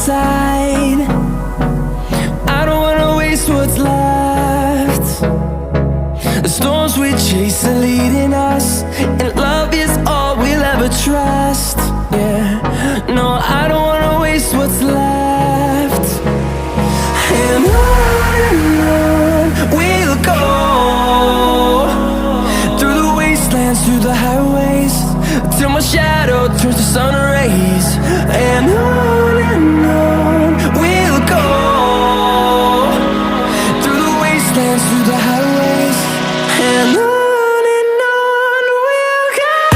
inside. I don't wanna waste what's left. The storms we chase are leading us, and love is all we'll ever trust. Yeah, no, I don't wanna waste what's left. And on we'll go, through the wastelands, through the highways, till my shadow turns to sun rays. And on we'll go, through the wastelands, through the highways, and on we'll go.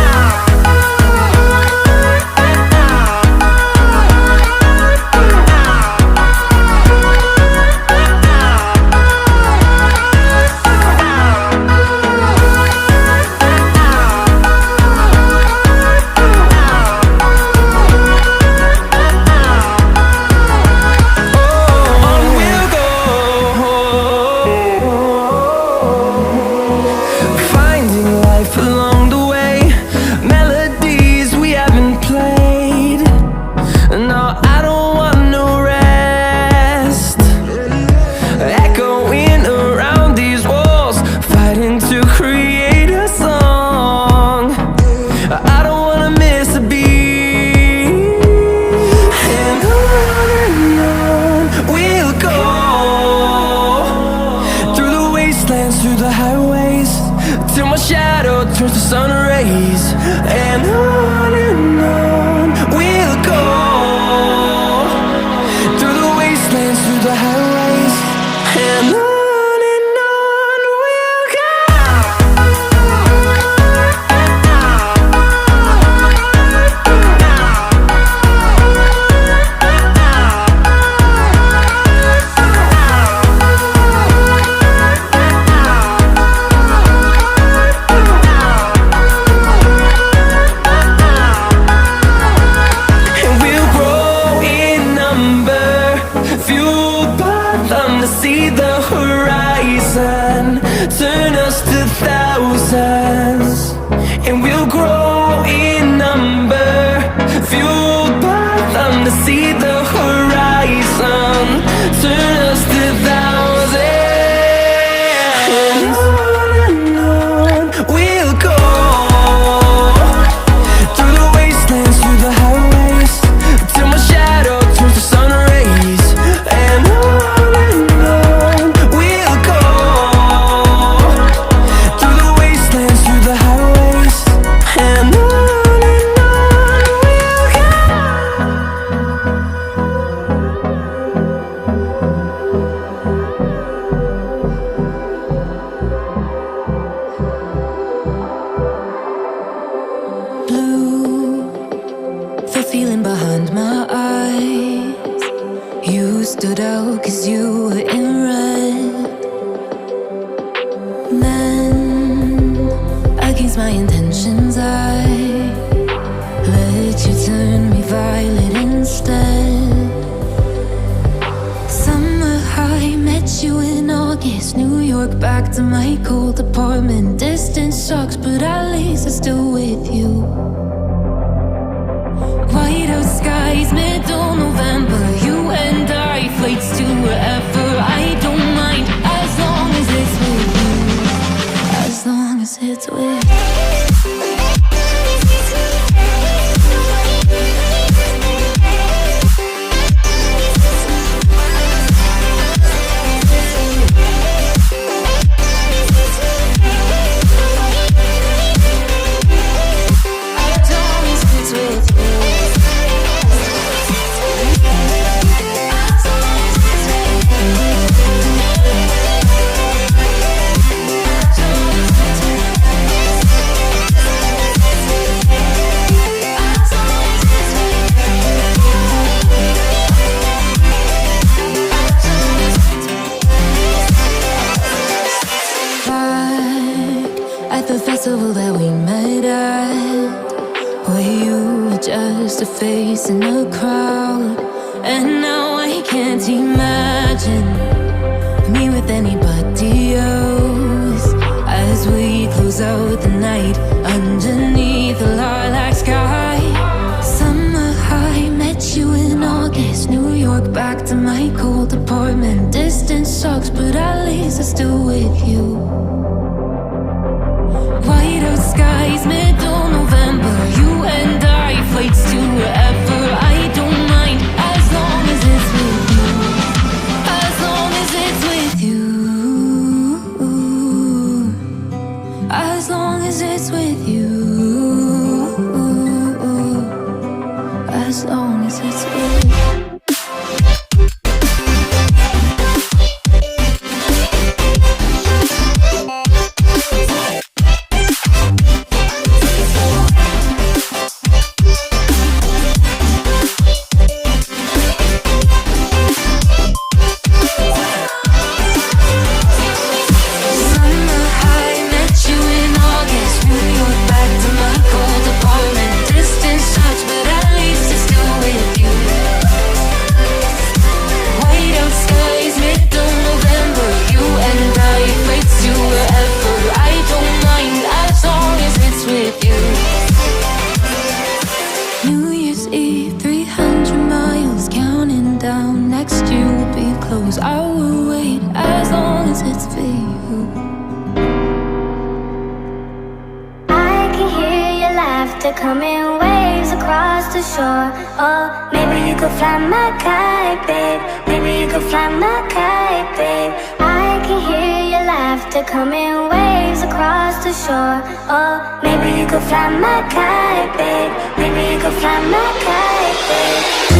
Through the highways, till my shadow turns to sun rays. And on we'll go, through the wastelands, through the highways, and on we'll go. See the horizon, turn us to thousands, and we'll grow in number, fueled by them. To see the horizon, turn us to thousands, and on we'll go, through the wastelands, through the highways, till my shadow turns to sun rays. And the feeling behind my eyes, you stood out 'cause you were in red. Then, against my intentions, I let you turn me violet instead. Summer high, met you in August, New York, back to my cold apartment. Distance sucks, but at least I'm still with you. White out skies, middle November, you and I, flights to wherever. I don't mind, as long as it's with you, as long as it's with you. August, New York, back to my cold apartment. Distance sucks, but at least I'm still with you. White out skies, middle November. You and I, flights to wherever. I don't mind, as long as it's with you. As long as it's with you. As long as it's with you. As long as it's with you. New Year's Eve, 300 miles, counting down. Next year will be close. I will wait as long as it's for you. I can hear your laughter coming waves across the shore. Oh, maybe you could fly my kite, babe. Maybe you could fly my kite, babe. I can hear your laughter coming waves across the shore. Oh, maybe you could fly my kite, babe. Maybe you could fly my kite, babe.